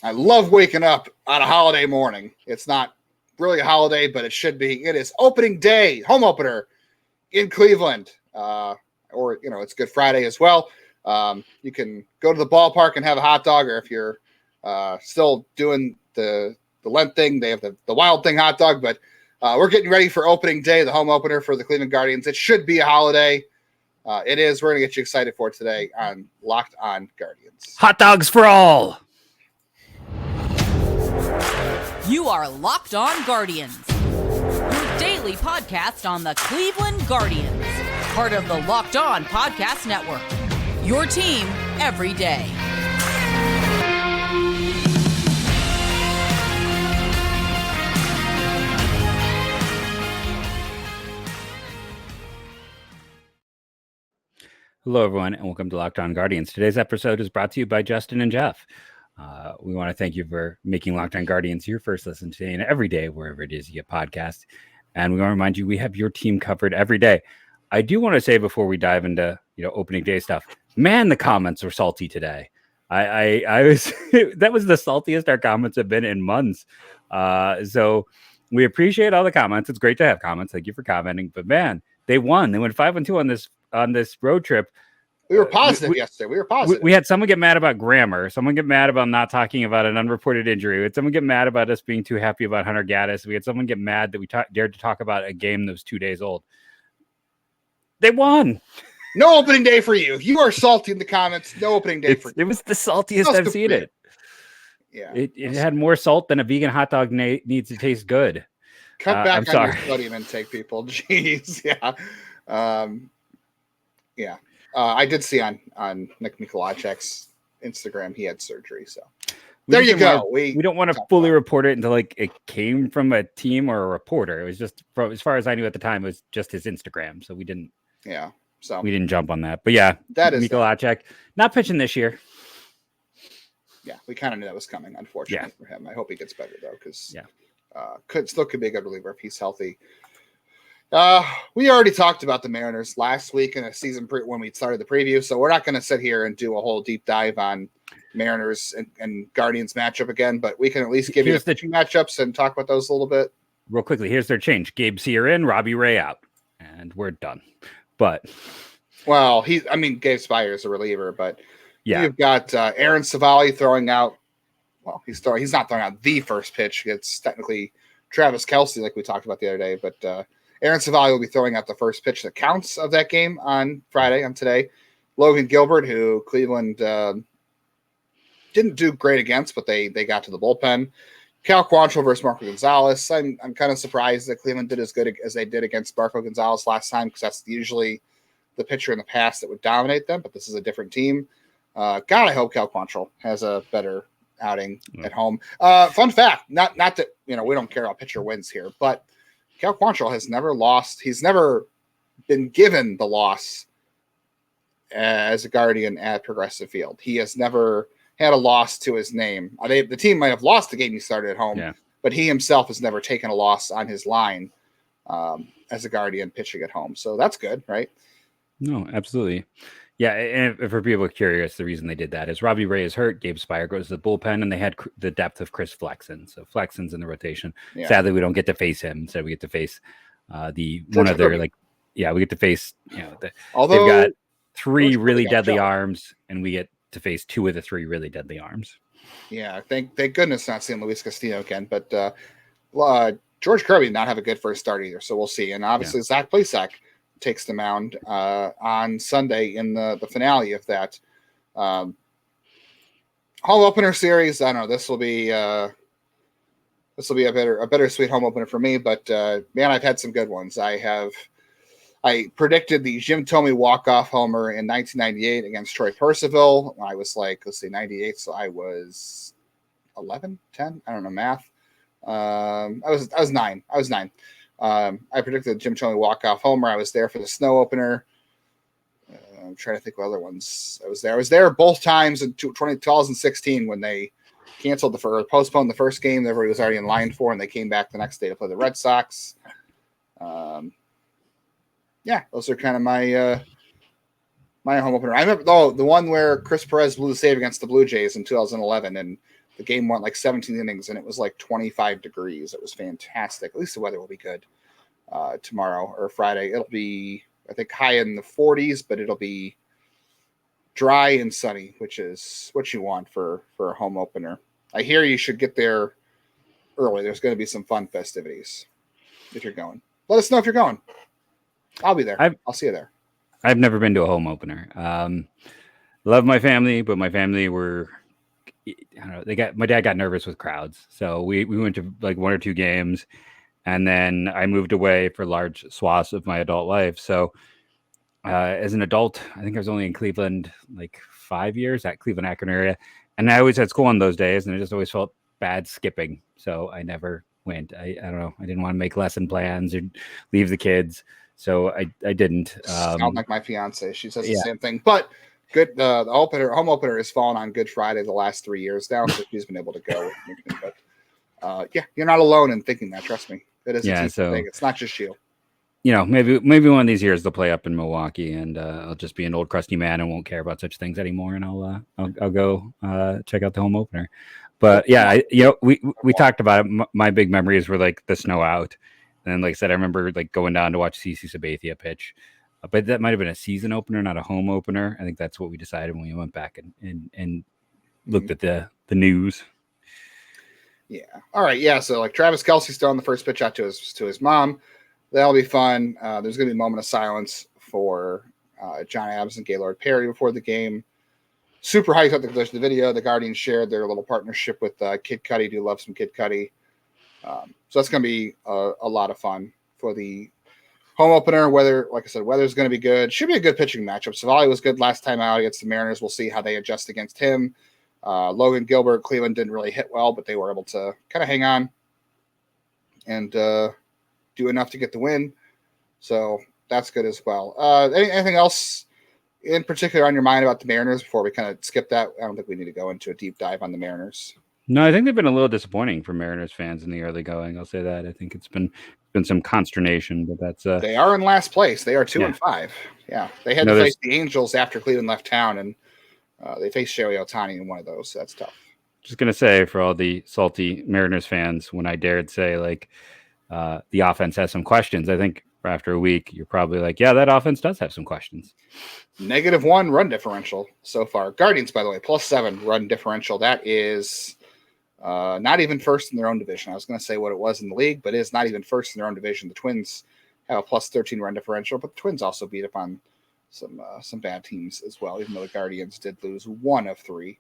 I love waking up on a holiday morning. It's not really a holiday, but it should be. It is opening day, home opener in Cleveland. Or, it's Good Friday as well. You can go to the ballpark and have a hot dog, or if you're still doing the Lent thing, they have the Wild Thing hot dog. But we're getting ready for opening day, the home opener for the Cleveland Guardians. It should be a holiday. It is. We're going to get you excited for it today on Locked On Guardians. Hot dogs for all. You are Locked On Guardians, your daily podcast on the Cleveland Guardians, part of the Locked On Podcast Network, your team every day. Hello, everyone, and welcome to Locked On Guardians. Today's episode is brought to you by Justin and Jeff. We want to thank you for making Locked On Guardians your first listen today and every day, wherever it is you get podcasts. And we want to remind you, we have your team covered every day. I do want to say before we dive into opening day stuff, man, the comments were salty today. I was that was the saltiest our comments have been in months. So we appreciate all the comments. It's great to have comments. Thank you for commenting. But man, they won. They went 5-2 on this road trip. We were positive yesterday. We were positive. We had someone get mad about grammar. Someone get mad about not talking about an unreported injury. We had someone get mad about us being too happy about Hunter Gaddis. We had someone get mad that we dared to talk about a game that was 2 days old. They won. No opening day for you. You are salty in the comments. No opening day for you. It was the saltiest I've seen it. Yeah. It had more salt than a vegan hot dog needs to taste good. Cut back on your sodium intake, people. Jeez. Yeah. Yeah. I did see on Nick Mikolajek's Instagram he had surgery. So there you go. We don't want to fully report it until it came from a team or a reporter. It was just, as far as I knew at the time, it was just his Instagram. So we didn't. Yeah. So we didn't jump on that. But yeah, that is Mikolajek not pitching this year. Yeah, we kind of knew that was coming. Unfortunately for him, I hope he gets better though, because could be a good reliever if he's healthy. We already talked about the Mariners last week in a season when we started the preview, so we're not going to sit here and do a whole deep dive on Mariners and Guardians matchup again, but we can at least give you the two matchups and talk about those a little bit. Real quickly, here's their change. Gabe Sear in, Robbie Ray out, and we're done. But Gabe Spire is a reliever, but yeah, you've got Aaron Savali throwing out. Well, he's not throwing out the first pitch. It's technically Travis Kelce, like we talked about the other day, but Aaron Savali will be throwing out the first pitch that counts of that game on today. Logan Gilbert, who Cleveland didn't do great against, but they got to the bullpen. Cal Quantrill versus Marco Gonzalez. I'm kind of surprised that Cleveland did as good as they did against Marco Gonzalez last time, because that's usually the pitcher in the past that would dominate them, but this is a different team. I hope Cal Quantrill has a better outing at home. Fun fact, not that we don't care how pitcher wins here, but Cal Quantrill has never lost. He's never been given the loss as a Guardian at Progressive Field. He has never had a loss to his name. The team might have lost the game he started at home, but he himself has never taken a loss on his line as a Guardian pitching at home. So that's good, right? No, absolutely. Yeah, and for people curious, the reason they did that is Robbie Ray is hurt, Gabe Spire goes to the bullpen, and they had the depth of Chris Flexen. So Flexen's in the rotation. Yeah. Sadly, we don't get to face him. Instead, we get to face we get to face, they've got three really deadly arms, and we get to face two of the three really deadly arms. Yeah, thank goodness not seeing Luis Castillo again, but George Kirby did not have a good first start either, so we'll see. And obviously, Zach Plesac takes the mound on Sunday in the finale of that home opener series. I don't know. This will be a bittersweet home opener for me, but man, I've had some good ones. I predicted the Jim Thome walk-off homer in 1998 against Troy Percival. I was 98, so I was 11, 10. I don't know math. I was 9. I predicted Jim Thome walk-off homer. I was there for the snow opener. I'm trying to think what other ones I was there. I was there both times in 2016 when they postponed the first game that everybody was already in line for, and they came back the next day to play the Red Sox. Those are kind of my home opener. I remember the one where Chris Perez blew the save against the Blue Jays in 2011, and The game went like 17 innings, and it was like 25 degrees. It was fantastic. At least the weather will be good tomorrow or Friday. It'll be, I think, high in the 40s, but it'll be dry and sunny, which is what you want for a home opener. I hear you should get there early. There's going to be some fun festivities if you're going. Let us know if you're going. I'll be there. I'll see you there. I've never been to a home opener. Love my family, but my family were, I don't know, my dad got nervous with crowds. So we went to like 1 or 2 games, and then I moved away for large swaths of my adult life. So as an adult, I think I was only in Cleveland like 5 years, at Cleveland Akron area. And I always had school on those days, and I just always felt bad skipping. So I never went. I don't know. I didn't want to make lesson plans or leave the kids. So I didn't. Sound like my fiance. She says the same thing. But good. The home opener has fallen on Good Friday the last 3 years now, so she's been able to go with me. But you're not alone in thinking that. Trust me. It is a team thing. It's not just you. You know, maybe one of these years they'll play up in Milwaukee, and I'll just be an old crusty man and won't care about such things anymore, and I'll go check out the home opener. But yeah, we talked about it. My big memories were like the snow out, and then, like I said, I remember like going down to watch CC Sabathia pitch, but that might have been a season opener, not a home opener. I think that's what we decided when we went back and looked at the news. Yeah. All right. Yeah. So like Travis Kelce's throwing the first pitch out to his mom. That'll be fun. There's going to be a moment of silence for John Adams and Gaylord Perry before the game. Super hyped up the video. The Guardians shared their little partnership with Kid Cudi. Do love some Kid Cudi. So that's going to be a lot of fun for the home opener. Like I said, weather's going to be good. Should be a good pitching matchup. Savali was good last time out against the Mariners. We'll see how they adjust against him. Logan Gilbert, Cleveland didn't really hit well, but they were able to kind of hang on and do enough to get the win. So that's good as well. Anything else in particular on your mind about the Mariners before we kind of skip that? I don't think we need to go into a deep dive on the Mariners. No, I think they've been a little disappointing for Mariners fans in the early going. I'll say that. I think it's been some consternation, but that's they are in last place. They are 2-5. Yeah, they had to face the Angels after Cleveland left town, and they faced Shohei Ohtani in one of those. So that's tough. Just gonna say for all the salty Mariners fans, when I dared say like the offense has some questions, I think after a week you're probably like, yeah, that offense does have some questions. -1 run differential so far. Guardians, by the way, +7 run differential. That is not even first in their own division. I was going to say what it was in the league, but it is not even first in their own division. The Twins have a +13 run differential, but the Twins also beat up on some bad teams as well, even though the Guardians did lose 1 of 3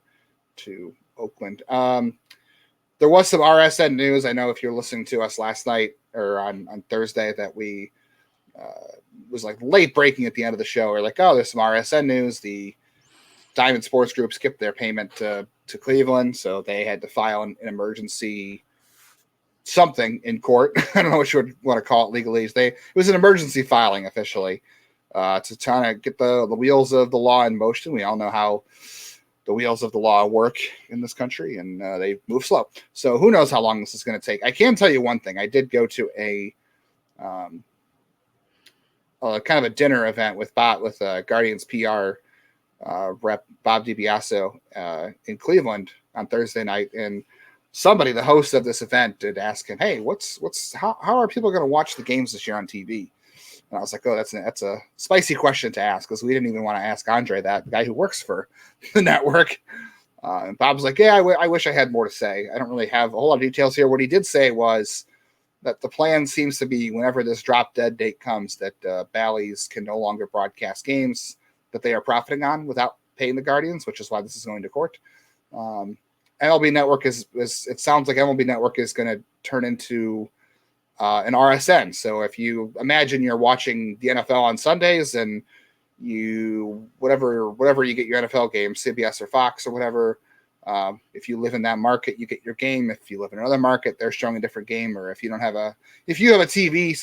to Oakland. There was some RSN news. I know if you're listening to us last night or on Thursday that we was like late breaking at the end of the show. We're like, oh, there's some RSN news. The Diamond Sports Group skipped their payment to Cleveland, so they had to file an emergency something in court. I don't know what you would want to call it legalese. It was an emergency filing officially to try to get the wheels of the law in motion. We all know how the wheels of the law work in this country, and they move slow. So who knows how long this is going to take. I can tell you one thing. I did go to a kind of a dinner event with Guardians PR rep Bob DiBiaso in Cleveland on Thursday night, and somebody, the host of this event, did ask him, "Hey, how are people going to watch the games this year on TV?" And I was like, "Oh, that's a spicy question to ask," because we didn't even want to ask Andre that, the guy who works for the network. And Bob's like, "Yeah, I wish I had more to say. I don't really have a whole lot of details here." What he did say was that the plan seems to be whenever this drop dead date comes, that Bally's can no longer broadcast games that they are profiting on without paying the Guardians, which is why this is going to court. MLB Network it sounds like MLB Network is going to turn into an RSN. So if you imagine you're watching the NFL on Sundays and whatever you get your NFL games, CBS or Fox or whatever, if you live in that market, you get your game. If you live in another market, they're showing a different game. Or if you have a TV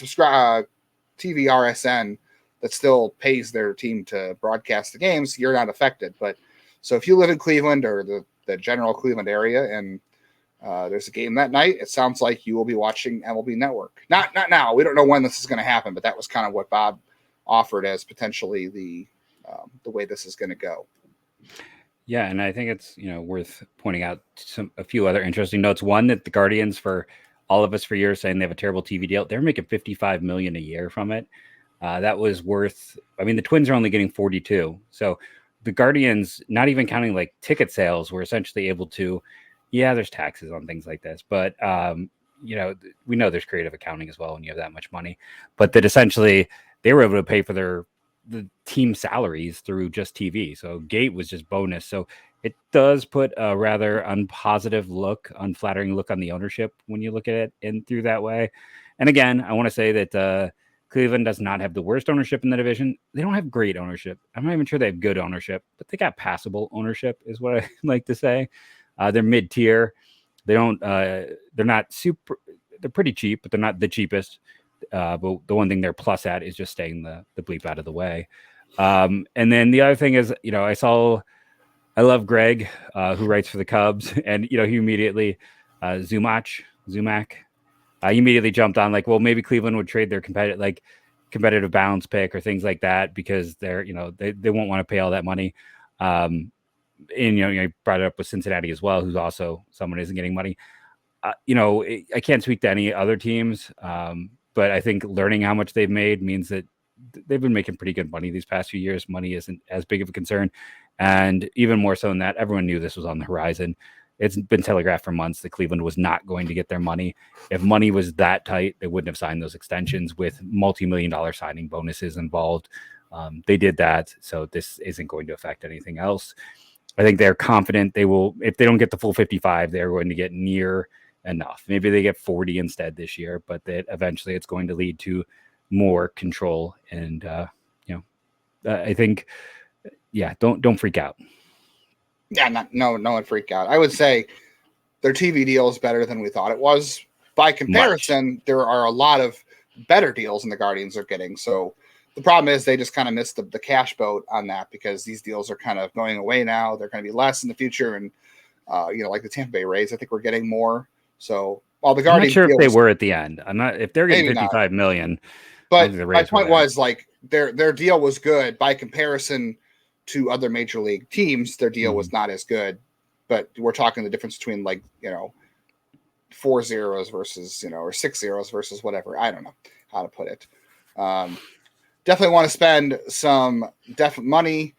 TV RSN that still pays their team to broadcast the games, you're not affected. But so if you live in Cleveland or the general Cleveland area and there's a game that night, it sounds like you will be watching MLB Network. Not now. We don't know when this is going to happen, but that was kind of what Bob offered as potentially the way this is going to go. Yeah, and I think it's worth pointing out a few other interesting notes. One, that the Guardians, for all of us for years saying they have a terrible TV deal, they're making $55 million a year from it. That was worth. I mean, the Twins are only getting 42, so the Guardians, not even counting like ticket sales, were essentially able to. Yeah, there's taxes on things like this, but we know there's creative accounting as well when you have that much money. But that essentially they were able to pay for the team salaries through just TV. So Gate was just bonus. So it does put a rather unpositive look, unflattering look on the ownership when you look at it in through that way. And again, I want to say that Cleveland does not have the worst ownership in the division. They don't have great ownership. I'm not even sure they have good ownership, but they got passable ownership is what I like to say. They're mid-tier. They don't. They're not super. They're pretty cheap, but they're not the cheapest. But the one thing they're plus at is just staying the bleep out of the way. And then the other thing is, I love Greg, who writes for the Cubs, and he immediately Zumac, he immediately jumped on like, well, maybe Cleveland would trade their competitive balance pick or things like that because they're they won't want to pay all that money. And you brought it up with Cincinnati as well, who's also someone who isn't getting money. I can't speak to any other teams, but I think learning how much they've made means that they've been making pretty good money these past few years. Money isn't as big of a concern, and even more so than that, everyone knew this was on the horizon. It's been telegraphed for months that Cleveland was not going to get their money. If money was that tight, they wouldn't have signed those extensions with multi-million-dollar signing bonuses involved. They did that, so this isn't going to affect anything else. I think they're confident they will. If they don't get the full 55, they're going to get near enough. Maybe they get 40 instead this year, but that eventually it's going to lead to more control. And I think, don't freak out. Yeah, no one freak out. I would say their TV deal is better than we thought it was. By comparison, there are a lot of better deals than the Guardians are getting. So the problem is they just kind of missed the cash boat on that because these deals are kind of going away now. They're going to be less in the future. And, like the Tampa Bay Rays, I think we're getting more. So while the Guardians, I'm not sure if they were at the end. I'm not, if they're getting 55 million. But my point was like their deal was good by comparison to other major league teams. Their deal was not as good, but we're talking the difference between 4 zeros versus, or 6 zeros versus whatever. I don't know how to put it. Definitely want to spend some money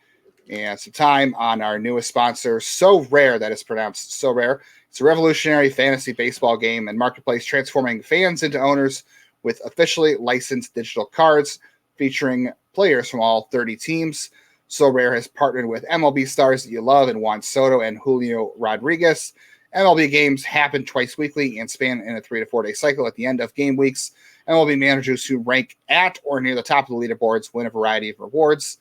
and some time on our newest sponsor, So Rare, that is pronounced So Rare. It's a revolutionary fantasy baseball game and marketplace transforming fans into owners with officially licensed digital cards featuring players from all 30 teams. So Rare has partnered with MLB stars that you love in Juan Soto and Julio Rodriguez. MLB games happen twice weekly and span in a 3 to 4 day cycle. At the end of game weeks, MLB managers who rank at or near the top of the leaderboards win a variety of rewards.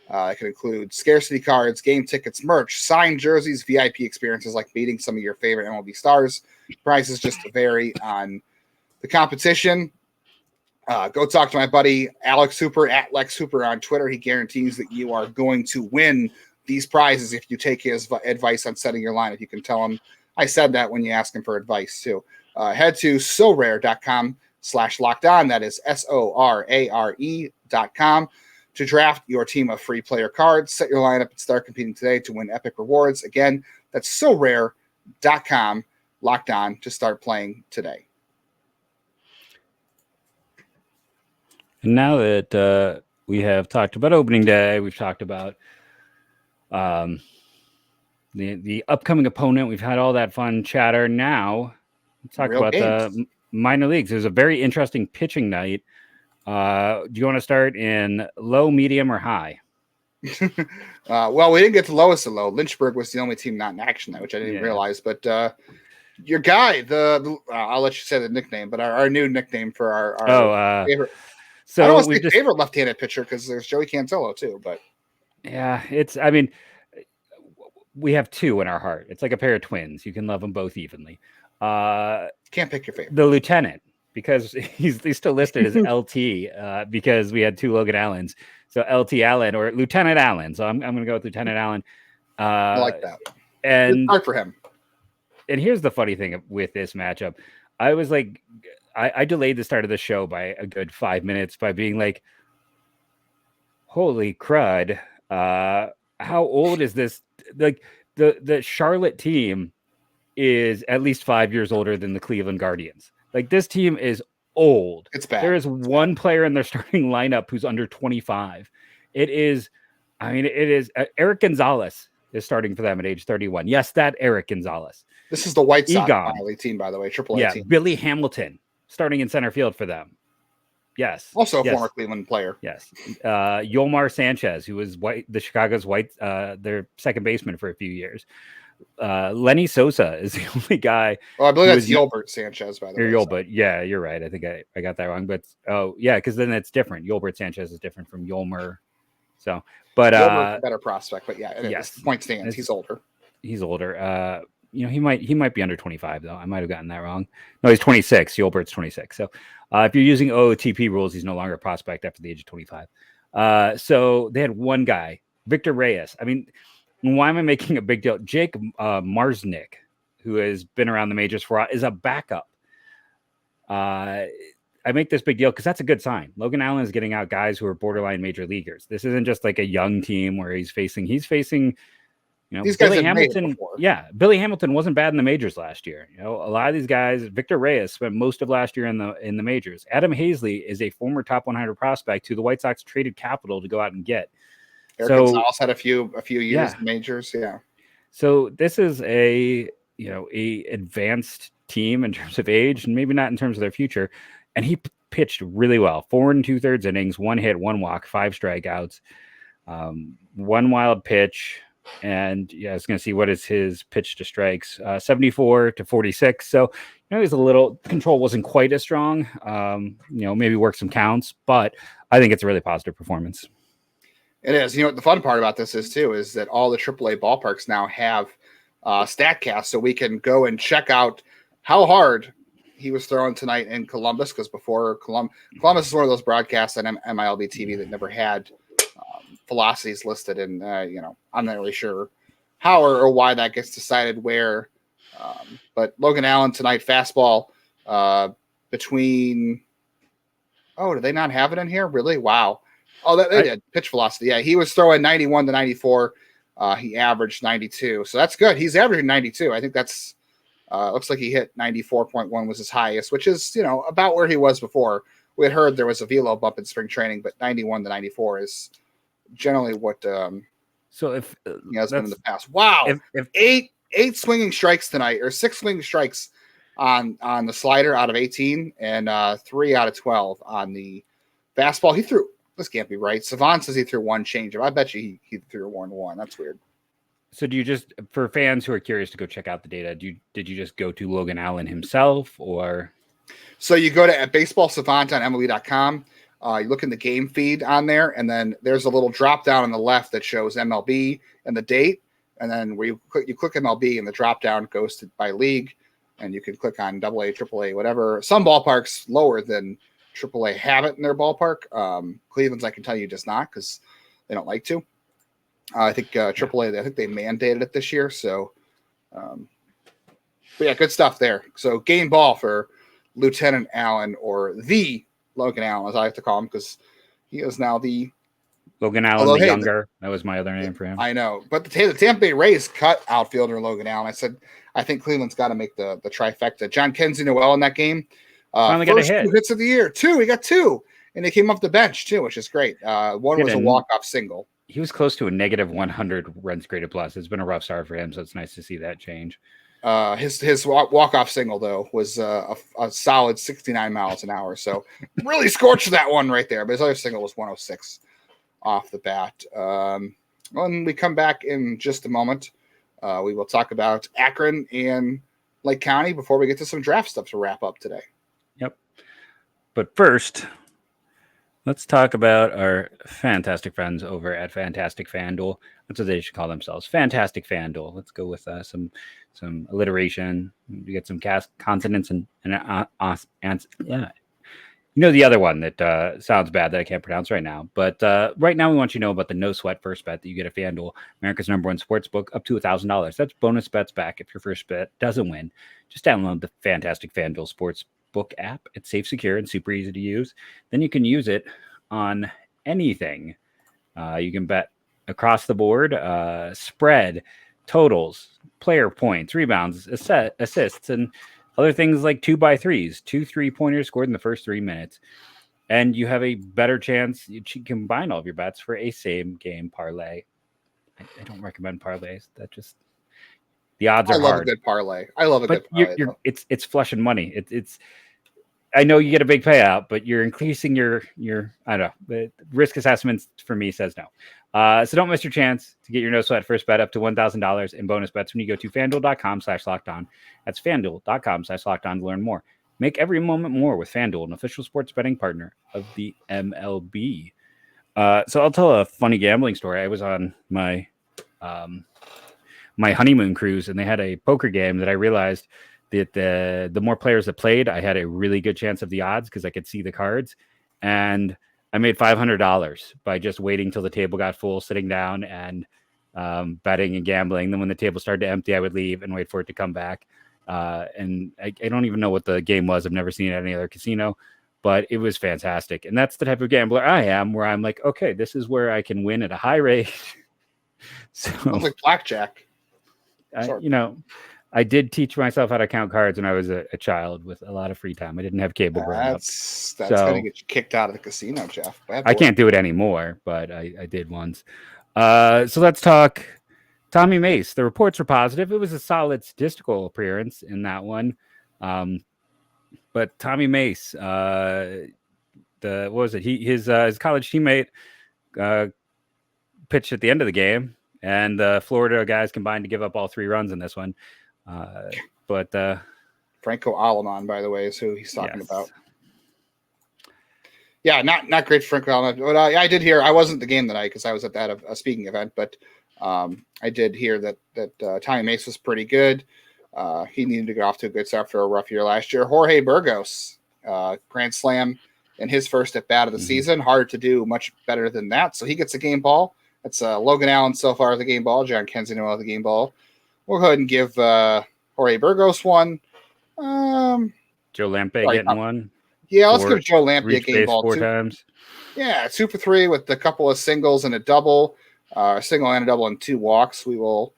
It can include scarcity cards, game tickets, merch, signed jerseys, VIP experiences like meeting some of your favorite MLB stars. Prices just vary on the competition. Go talk to my buddy Alex Hooper at Lex Hooper on Twitter. He guarantees that you are going to win these prizes if you take his advice on setting your lineup. You can tell him I said that when you ask him for advice too. Head to sorare.com/lockedon. That is SORARE.com to draft your team of free player cards. Set your lineup and start competing today to win epic rewards. Again, that's sorare.com, locked on to start playing today. And now that we have talked about opening day, we've talked about the upcoming opponent. We've had all that fun chatter. Now let's talk about the minor leagues. There's a very interesting pitching night. Do you want to start in low, medium, or high? Well, we didn't get to lowest and low. Lynchburg was the only team not in action, which I didn't realize. But your guy, I'll let you say the nickname, but our new nickname for our favorite. So I don't want to say favorite left-handed pitcher because there's Joey Cantillo too. But yeah, we have two in our heart. It's like a pair of twins. You can love them both evenly. Can't pick your favorite. The lieutenant, because he's still listed as LT because we had two Logan Allens. So LT Allen or Lieutenant Allen. So I'm going to go with Lieutenant Allen. I like that. And it's hard for him. And here's the funny thing with this matchup. I was like, I delayed the start of the show by a good 5 minutes by being like, holy crud. how old is this? Like the Charlotte team is at least 5 years older than the Cleveland Guardians. Like this team is old. It's bad. There is one player in their starting lineup who's under 25. It is Eric Gonzalez is starting for them at age 31. Yes, that Eric Gonzalez. This is the White Sox team, by the way, AAA team. Billy Hamilton starting in center field for them. Yes. Also a former Cleveland player. Yes. Yolmar Sanchez, who was the Chicago's their second baseman for a few years. Lenny Sosa is the only guy. Oh, I believe that's Yolbert Sanchez, by the way. Yolbert. Yeah, you're right. I think I got that wrong. But because then it's different. Yolbert Sanchez is different from Yolmer. So, but Yolbert's a better prospect. But yeah, yes, point stands. He's older. He's older. He might be under 25 though. I might have gotten that wrong. No, he's 26. Yolbert's 26. So, if you're using OOTP rules, he's no longer a prospect after the age of 25. So they had one guy, Victor Reyes. I mean, why am I making a big deal? Jake Marsnick, who has been around the majors for a while, is a backup. I make this big deal because that's a good sign. Logan Allen is getting out guys who are borderline major leaguers. This isn't just like a young team where he's facing, these guys Billy Hamilton. Yeah, Billy Hamilton wasn't bad in the majors last year. A lot of these guys, Victor Reyes spent most of last year in the majors. Adam Hazley is a former top 100 prospect who the White Sox traded capital to go out and get. Eric Gonzalez had a few years in majors. Yeah. So this is a advanced team in terms of age and maybe not in terms of their future. And he pitched really well. 4 2/3 innings, 1 hit, 1 walk, 5 strikeouts, 1 wild pitch. And I was going to see what is his pitch to strikes, 74 to 46. So, he's a little control wasn't quite as strong. Maybe work some counts, but I think it's a really positive performance. It is. The fun part about this is that all the AAA ballparks now have StatCast, so we can go and check out how hard he was throwing tonight in Columbus. Because before Columbus is one of those broadcasts on MLB TV that never had velocities listed, and I'm not really sure how or why that gets decided where. But Logan Allen tonight, fastball between. Oh, did they not have it in here? Really? Wow. Oh, they did. Pitch velocity. Yeah, he was throwing 91 to 94. He averaged 92. So that's good. He's averaging 92. I think that's looks like he hit 94.1 was his highest, which is, about where he was before. We had heard there was a velo bump in spring training, but 91 to 94 is generally what so if has been in the past. Wow. If eight swinging strikes tonight, or 6 swinging strikes on the slider out of 18, and 3 out of 12 on the fastball. He threw. This can't be right. Savant says he threw 1 changeup. I bet you he threw 1-1. That's weird. So do you just, for fans who are curious to go check out the data, did you just go to Logan Allen himself, or? So you go to Baseball Savant on MLB.com. You look in the game feed on there, and then there's a little drop down on the left that shows MLB and the date. And then where you click MLB, and the drop down goes by league, and you can click on AA, AAA, whatever. Some ballparks lower than AAA have it in their ballpark. Cleveland's, I can tell you, does not, because they don't like to. I think AAA, I think they mandated it this year. So, but yeah, good stuff there. So game ball for Lieutenant Allen, or the Logan Allen, as I have to call him, because he is now the Logan Allen, the younger. That was my other name for him. I know, but the Tampa Bay Rays cut outfielder Logan Allen. I said, I think Cleveland's got to make the trifecta. John Kenzie Noel in that game. Finally got a hit. 2 hits of the year. 2. He got 2. And they came off the bench, too, which is great. One was a walk-off single. He was close to a negative 100 runs created plus. It's been a rough start for him, so it's nice to see that change. His walk-off single, though, was a solid 69 miles an hour. So really scorched that one right there. But his other single was 106 off the bat. When we come back in just a moment, we will talk about Akron and Lake County before we get to some draft stuff to wrap up today. Yep. But first, let's talk about our fantastic friends over at Fantastic FanDuel. That's what they should call themselves. Fantastic FanDuel. Let's go with some alliteration. We get some consonants and yeah. The other one that sounds bad that I can't pronounce right now. But right now we want you to know about the no sweat first bet that you get at FanDuel, America's #1 sports book, up to $1,000. That's bonus bets back if your first bet doesn't win. Just download the Fantastic FanDuel Sports Book app. It's safe, secure, and super easy to use. Then you can use it on anything. You can bet across the board, spread, totals, player points, rebounds, assists, and other things like 2x3s, 2 3-pointers scored in the first 3 minutes. And you have a better chance. You can combine all of your bets for a same game parlay. I don't recommend parlays. That just the odds are hard. I love a good parlay. Good parlay. It's flushing money. It's. I know you get a big payout, but you're increasing your I don't know. The risk assessments for me says no. So don't miss your chance to get your no sweat first bet up to $1,000 in bonus bets when you go to FanDuel.com/lockedon. That's FanDuel.com/lockedon to learn more. Make every moment more with FanDuel, an official sports betting partner of the MLB. So I'll tell a funny gambling story. I was on my my honeymoon cruise, and they had a poker game that I realized that the more players that played, I had a really good chance of the odds because I could see the cards. And I made $500 by just waiting till the table got full, sitting down and betting and gambling. Then when the table started to empty, I would leave and wait for it to come back. And I don't even know what the game was. I've never seen it at any other casino, but it was fantastic. And that's the type of gambler I am, where I'm like, okay, this is where I can win at a high rate. So sounds like blackjack. I did teach myself how to count cards when I was a child with a lot of free time. I didn't have cable growing up. That's going to get you kicked out of the casino, Jeff. I can't do it anymore, but I did once. So let's talk Tommy Mace. The reports were positive. It was a solid statistical appearance in that one. But Tommy Mace, what was it? His college teammate pitched at the end of the game, and the Florida guys combined to give up all 3 runs in this one. But Franco Alaman, by the way, is who he's talking about. Yeah, not great for Franco Alaman. But I did hear, I wasn't at the game tonight because I was at a speaking event, but I did hear that Tommy Mace was pretty good. He needed to get off to a good start after a rough year last year. Jorge Burgos, grand slam in his first at bat of the season. Hard to do much better than that. So he gets a game ball. That's Logan Allen so far the game ball. John Kensington the game ball. We'll go ahead and give Jorge Burgos one. Joe Lampe getting one. Yeah, let's give Joe Lampe a game ball 4 times. Yeah, 2 for 3 with a couple of singles and a double. A single and a double and 2 walks. We will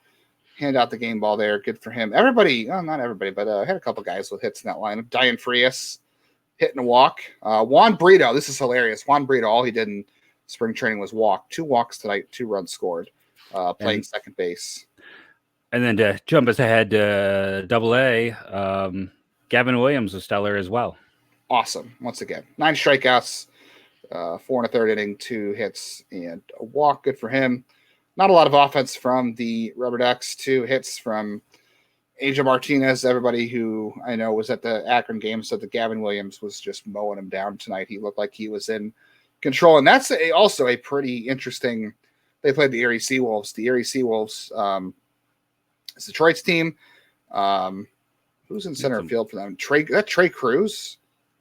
hand out the game ball there. Good for him. Everybody, not everybody, but I had a couple guys with hits in that lineup. Diane Frias hitting a walk. Juan Brito, this is hilarious. Juan Brito, all he did in spring training was walk. 2 walks tonight, 2 runs scored, playing second base. And then to jump us ahead to Double-A, Gavin Williams was stellar as well. Awesome. Once again, 9 strikeouts, 4 1/3 inning, 2 hits, and a walk. Good for him. Not a lot of offense from the RubberDucks. 2 hits from Angel Martinez. Everybody who I know was at the Akron game said that Gavin Williams was just mowing him down tonight. He looked like he was in control. And that's also a pretty interesting – they played the Erie Seawolves. The Erie Seawolves is Detroit's team. Who's in center field for them? Trey Cruz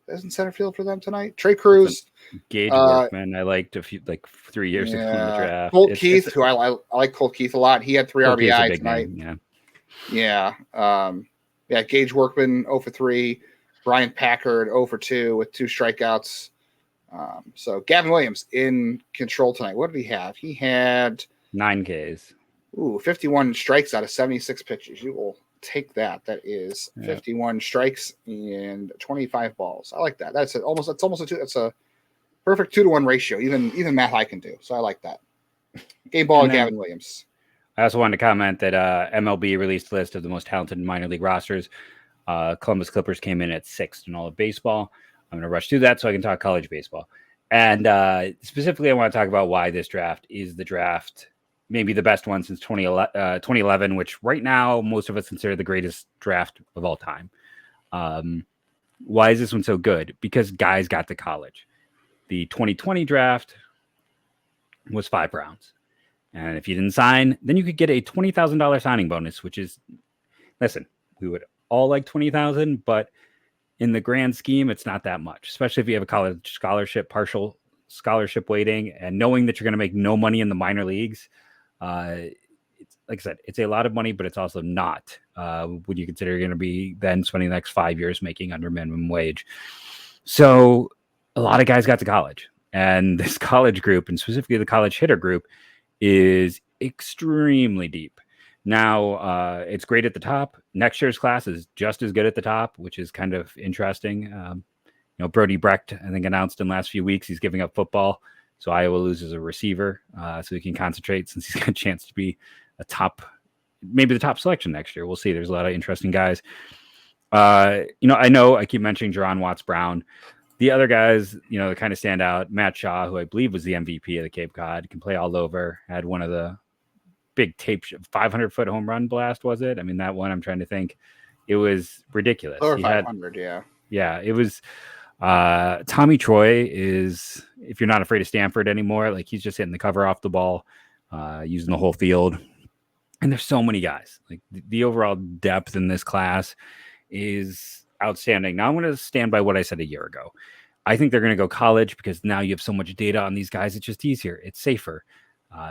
is in center field for them tonight. Trey Cruz. Gage Workman, I liked 3 years ago in the draft. Colt Keith, who I like Colt Keith a lot. He had 3 RBI tonight. Name, yeah. Gage Workman 0 for 3. Brian Packard 0 for 2 with 2 strikeouts. So Gavin Williams in control tonight. What did he have? He had 9 Ks. 51 strikes out of 76 pitches. You will take that. That is 51 strikes and 25 balls. I like that. That's almost a perfect 2-to-1 ratio. Even math I can do. So I like that. Game ball, Gavin Williams. I also wanted to comment that MLB released a list of the most talented minor league rosters. Columbus Clippers came in at 6th in all of baseball. I'm going to rush through that so I can talk college baseball. And specifically, I want to talk about why this draft is the draft, maybe the best one since 2011, which right now most of us consider the greatest draft of all time. Why is this one so good? Because guys got to college. The 2020 draft was 5 rounds. And if you didn't sign, then you could get a $20,000 signing bonus, which is, listen, we would all like $20,000, but in the grand scheme, it's not that much, especially if you have a college scholarship, partial scholarship waiting, and knowing that you're going to make no money in the minor leagues. It's, like I said, it's a lot of money, but it's also not when you consider you're going to be then spending the next 5 years making under minimum wage. So a lot of guys got to college, and this college group, and specifically the college hitter group, is extremely deep. Now, it's great at the top. Next year's class is just as good at the top, which is kind of interesting. Brody Brecht, I think, announced in the last few weeks he's giving up football, so Iowa loses a receiver, so he can concentrate since he's got a chance to be maybe the top selection next year. We'll see. There's a lot of interesting guys. I know I keep mentioning Jerron Watts-Brown. The other guys, that kind of stand out. Matt Shaw, who I believe was the MVP of the Cape Cod, can play all over. Had one of the big 500-foot home run blast, was it? I mean, that one, I'm trying to think. It was ridiculous. Over 500, yeah. Yeah, it was. Tommy Troy is, if you're not afraid of Stanford anymore, like he's just hitting the cover off the ball, using the whole field. And there's so many guys. Like the overall depth in this class is outstanding. Now I'm going to stand by what I said a year ago. I think they're going to go college because now you have so much data on these guys. It's just easier. It's safer.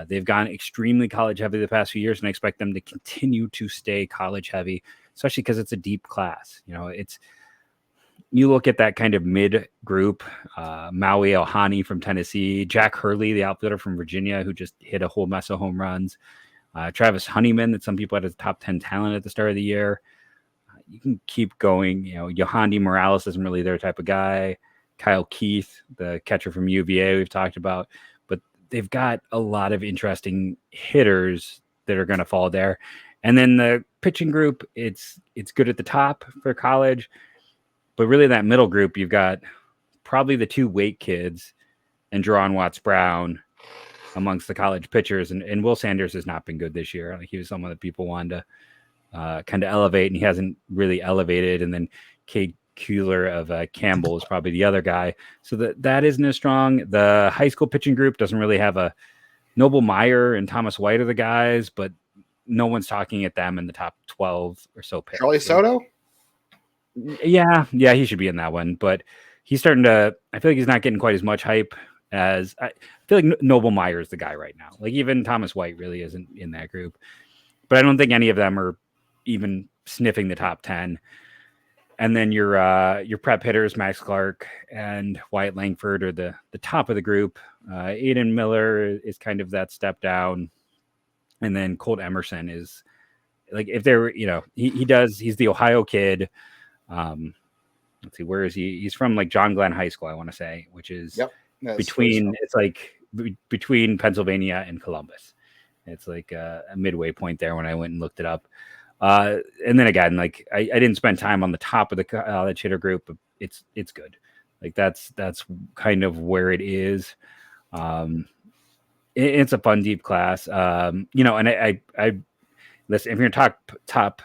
They've gone extremely college heavy the past few years, and I expect them to continue to stay college heavy, especially because it's a deep class. You look at that kind of mid group, Maui Ohani from Tennessee, Jack Hurley, the outfielder from Virginia, who just hit a whole mess of home runs. Travis Honeyman, that some people had as top 10 talent at the start of the year. You can keep going. Yohandy Morales isn't really their type of guy. Kyle Keith, the catcher from UVA, we've talked about. But they've got a lot of interesting hitters that are going to fall there. And then the pitching group, it's good at the top for college. But really that middle group, you've got probably the two Wake kids and Jerron Watts-Brown amongst the college pitchers. And Will Sanders has not been good this year. Like he was someone that people wanted to kind of elevate, and he hasn't really elevated. And then Cade Kuehler of Campbell is probably the other guy. So that isn't as strong. The high school pitching group doesn't really have a Noble Meyer and Thomas White are the guys, but no one's talking at them in the top 12 or so picks. Charlie Soto? Yeah, he should be in that one, but he's starting to, I feel like he's not getting quite as much hype as, I feel like Noble Meyer is the guy right now. Like even Thomas White really isn't in that group, but I don't think any of them are even sniffing the top 10. And then your prep hitters, Max Clark and Wyatt Langford, are the top of the group. Aiden Miller is kind of that step down. And then Colt Emerson is like, if they're, he's the Ohio kid. Let's see, where is he? He's from like John Glenn High School, I want to say, which is between Pennsylvania and Columbus. It's like a midway point there when I went and looked it up. And then again, like I didn't spend time on the top of the college hitter group, but it's good. Like that's kind of where it is. It's a fun, deep class. And I listen, if you're top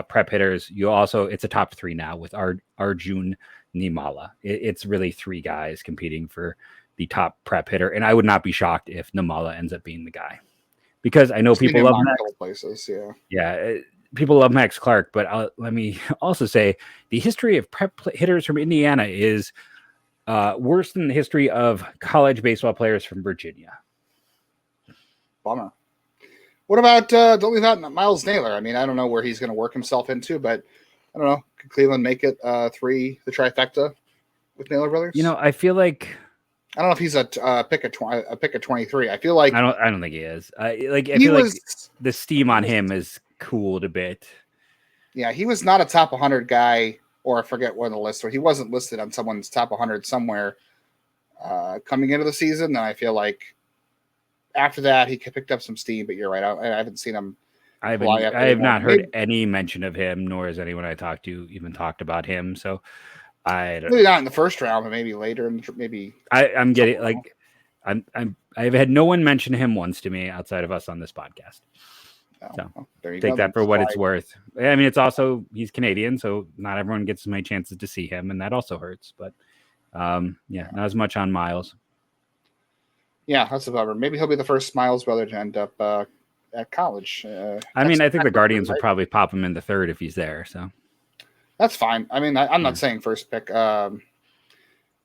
prep hitters, it's a top 3 now with Arjun Nimala. It's really 3 guys competing for the top prep hitter. And I would not be shocked if Nimala ends up being the guy, because I know people love Max. Places, People love Max Clark, but let me also say the history of prep hitters from Indiana is worse than the history of college baseball players from Virginia. Bummer. What about don't leave out Miles Naylor? I mean, I don't know where he's going to work himself into, but I don't know. Could Cleveland make it 3, the trifecta with Naylor Brothers? I feel like I don't know if he's a pick of 23. I feel like I don't think he is. I feel like the steam on him is cooled a bit. Yeah, he was not a top 100 guy, or I forget what on the list, or he wasn't listed on someone's top 100 somewhere coming into the season. And I feel like after that, he picked up some steam, but you're right. I haven't seen him. I have not heard any mention of him, nor has anyone I talked to even talked about him. So I don't maybe not in the first round, but maybe later. Maybe I'm getting like I've had no one mention him once to me outside of us on this podcast. So there you take that for what it's worth. I mean, it's also he's Canadian, so not everyone gets as many chances to see him, and that also hurts. But not as much on Miles. Yeah, that's a bummer. Maybe he'll be the first Miles brother to end up at college. I think the Guardians would probably pop him in the 3rd if he's there. So that's fine. I mean, I'm not saying first pick. Let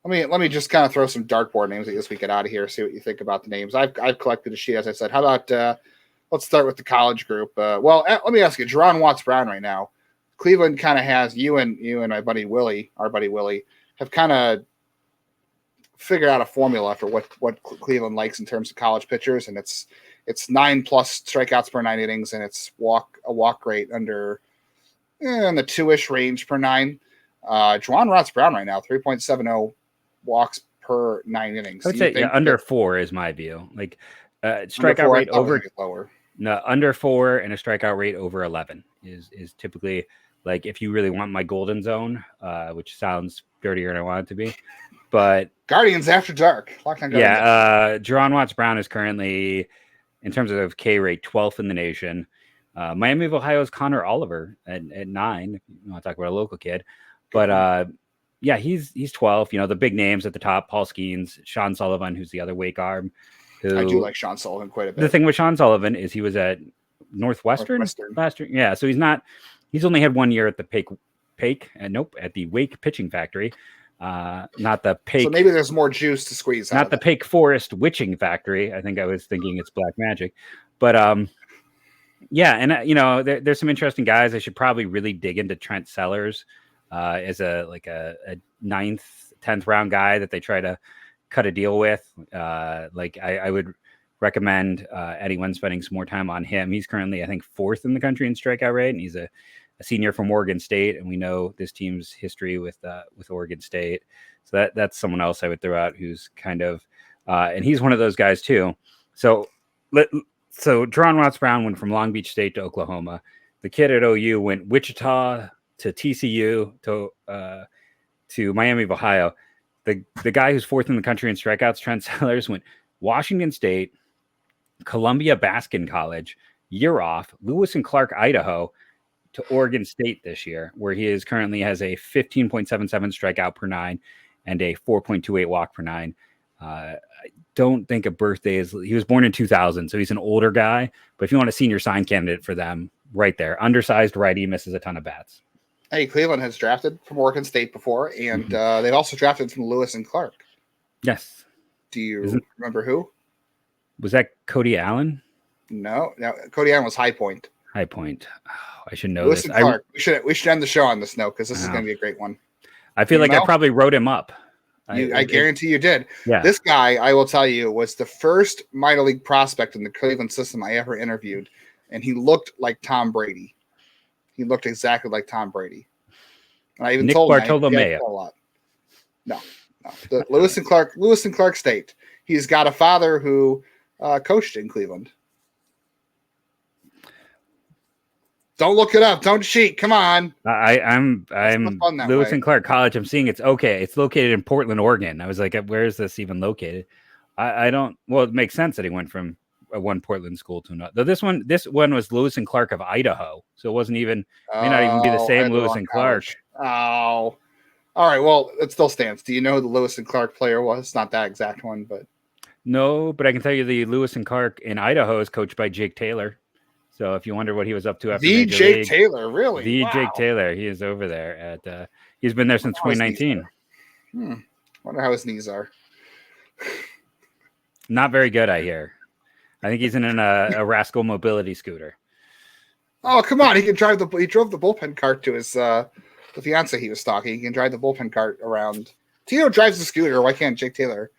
me just kind of throw some dartboard names at you as we get out of here. See what you think about the names. I've collected a sheet, as I said. How about let's start with the college group. Let me ask you, Jerron Watts-Brown right now. Cleveland kind of has you and my buddy Willie, have kind of figured out a formula for what Cleveland likes in terms of college pitchers, and it's It's 9+ strikeouts per 9 innings, and it's a walk rate under in the 2-ish range per 9. Juwan Rots-Brown right now, 3.70 walks per 9 innings. I would say under 4 is my view. Like strikeout rate over lower. No, under 4 and a strikeout rate over 11 is typically like if you really want my golden zone, which sounds dirtier than I want it to be. But Guardians After Dark. Juwan Watts-Brown is currently, in terms of K rate, 12th in the nation. Miami of Ohio's Connor Oliver at 9. If you want to talk about a local kid, but he's 12. You know, the big names at the top: Paul Skeens, Sean Sullivan, who's the other Wake arm. I do like Sean Sullivan quite a bit. The thing with Sean Sullivan is he was at Northwestern last year. Yeah, so he's only had 1 year at the at the Wake pitching factory. Not the Pake. So maybe there's more juice to squeeze out. Not the Pake Forest witching factory. I think I was thinking it's Black Magic, but and there's some interesting guys. I should probably really dig into Trent Sellers as a 9th, 10th round guy that they try to cut a deal with. I would recommend anyone spending some more time on him. He's currently, I think, 4th in the country in strikeout rate, and he's a senior from Oregon State, and we know this team's history with Oregon State. So that's someone else I would throw out who's kind of, and he's one of those guys too. So Juwan Watts-Brown went from Long Beach State to Oklahoma. The kid at OU went Wichita to TCU to Miami of Ohio. The guy who's 4th in the country in strikeouts, Trent Sellers, went Washington State, Columbia Baskin College, year off, Lewis and Clark, Idaho, to Oregon State this year, where he currently has a 15.77 strikeout per 9 and a 4.28 walk per 9. I don't think a birthday is. He was born in 2000, so he's an older guy. But if you want a senior sign candidate for them, right there, undersized righty, misses a ton of bats. Hey, Cleveland has drafted from Oregon State before, and they've also drafted from Lewis and Clark. Yes. Do you remember who? Was that Cody Allen? No, Cody Allen was High Point. High Point. Oh, I should know Lewis this. And Clark. We should end the show on this note because this is going to be a great one. I feel I probably wrote him up. I guarantee you did. Yeah. This guy, I will tell you, was the first minor league prospect in the Cleveland system I ever interviewed, and he looked like Tom Brady. He looked exactly like Tom Brady. And I even Nick told him Bartolomeo. a lot. No. The Lewis and Clark State. He's got a father who coached in Cleveland. Don't look it up. Don't cheat. Come on. I'm Lewis and Clark College. I'm seeing it's okay. It's located in Portland, Oregon. I was like, where is this even located? I don't. Well, it makes sense that he went from one Portland school to another. Though this one was Lewis and Clark of Idaho, so it wasn't even. May not even be the same Lewis and Clark. Oh, all right. Well, it still stands. Do you know who the Lewis and Clark player was? It's not that exact one, but no. But I can tell you the Lewis and Clark in Idaho is coached by Jake Taylor. So if you wonder what he was up to after the Jake League, Taylor, really, Jake Taylor, he is over there at. He's been there since 2019. Wonder how his knees are. Not very good, I hear. I think he's in a Rascal mobility scooter. Oh, come on! He drove the bullpen cart to his the fiance he was stalking. He can drive the bullpen cart around. Tito drives the scooter. Why can't Jake Taylor?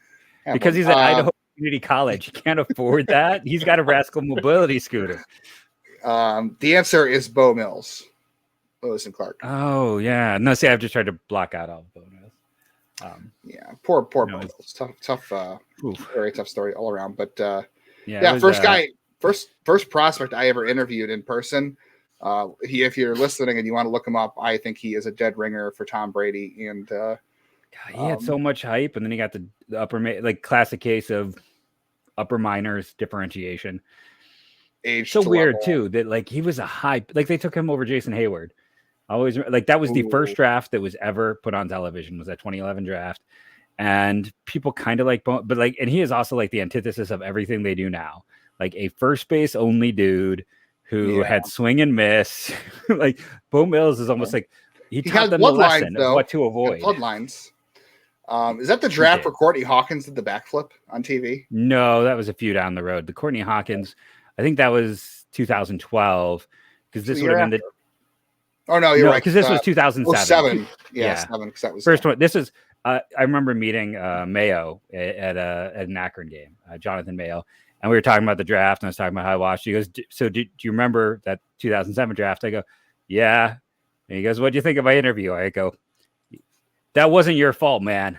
Because he's at Idaho Community College. He can't afford that. He's got a Rascal mobility scooter. The answer is Beau Mills, Lewis and Clark. Oh yeah, no. See, I've just tried to block out all of Beau Mills. Yeah, poor Beau Mills. Tough, very tough story all around. But first prospect I ever interviewed in person. If you're listening and you want to look him up, I think he is a dead ringer for Tom Brady. And he had so much hype, and then he got the upper classic case of upper minors differentiation. Age so weird level. Too that he was a hype. They took him over Jason Hayward. Always that was the first draft that was ever put on television, was that 2011 draft, and people kind of but and he is also the antithesis of everything they do now. A first base only dude who had swing and miss. Beau Mills is almost he taught them the lesson of what to avoid. Bloodlines. Is that the draft where Courtney Hawkins did the backflip on TV? No, that was a few down the road. The Courtney Hawkins, I think that was 2012, because this would have been the. Oh no, you're right. Because this was 2007. 7. Yeah, 7. Because that was first one. This is. I remember meeting Mayo at an Akron game, Jonathan Mayo, And we were talking about the draft, and I was talking about how I watched. He goes, "So do you remember that 2007 draft?" I go, "Yeah." And he goes, "What do you think of my interview?" I go, "That wasn't your fault, man."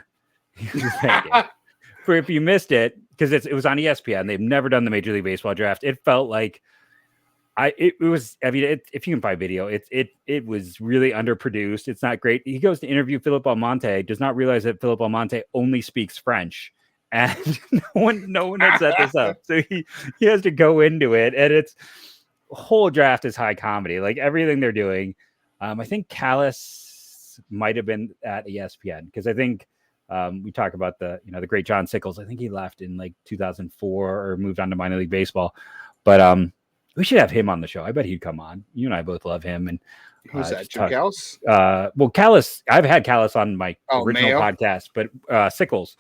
For if you missed it, because it was on ESPN. They've never done the Major League Baseball draft. It felt like it was. I mean, if you can find video, it was really underproduced. It's not great. He goes to interview Philip Almonte, does not realize that Philip Almonte only speaks French, and no one had set this up. So he has to go into it, and it's whole draft is high comedy, like everything they're doing. I think Callis might have been at ESPN because I think we talk about the great John Sickles. I think he left in like 2004 or moved on to minor league baseball, but we should have him on the show. I bet he'd come on. You and I both love him. And who's that? Jim Callis? Well, Callis. I've had Callis on my original Mayo? podcast, but Sickles.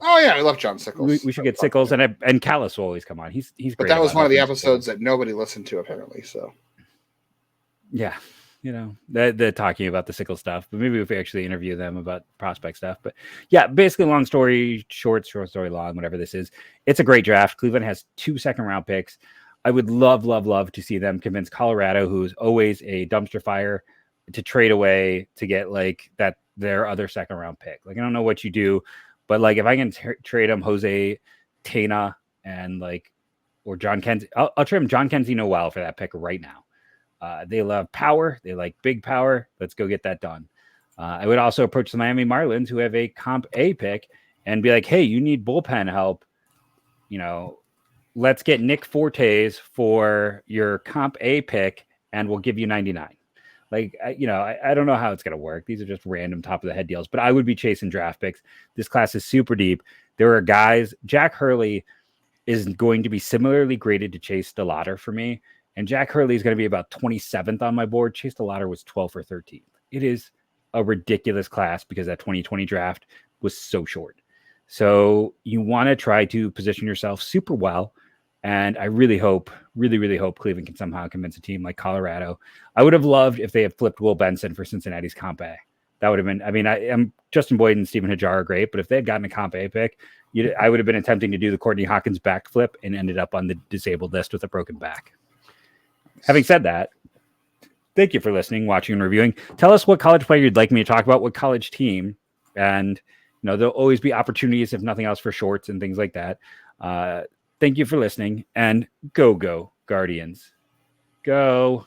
Oh yeah, I love John Sickles. We should get Sickles and Callis will always come on. He's great. But that was one of the episodes that nobody listened to apparently. So yeah, they're talking about the Sickles stuff, but maybe if we actually interview them about prospect stuff. But yeah, basically, long story short story long, whatever this is, it's a great draft. Cleveland has 2 second-round picks. I would love to see them convince Colorado, who's always a dumpster fire, to trade away to get like their other second-round pick. Like I don't know what you do, but like if I can trade them Jose Tena and or John Kenzie, I'll trade him John Kenzie Noel for that pick right now. They love power. They like big power. Let's go get that done. I would also approach the Miami Marlins, who have a comp A pick, and be like, hey, you need bullpen help. Let's get Nick Fortes for your comp A pick, and we'll give you 99. I don't know how it's going to work. These are just random top of the head deals, but I would be chasing draft picks. This class is super deep. There are guys. Jack Hurley is going to be similarly graded to Chase DeLauter for me. And Jack Hurley is going to be about 27th on my board. Chase DeLauter was 12th or 13th. It is a ridiculous class because that 2020 draft was so short. So you want to try to position yourself super well. And I really hope Cleveland can somehow convince a team like Colorado. I would have loved if they had flipped Will Benson for Cincinnati's comp A. That would have been, I'm Justin Boyd and Steven Hajar are great, but if they had gotten a comp A pick, I would have been attempting to do the Courtney Hawkins backflip and ended up on the disabled list with a broken back. Having said that, thank you for listening, watching, and reviewing. Tell us what college player you'd like me to talk about, what college team, and there'll always be opportunities, if nothing else, for shorts and things like that. Thank you for listening, and go Guardians. Go.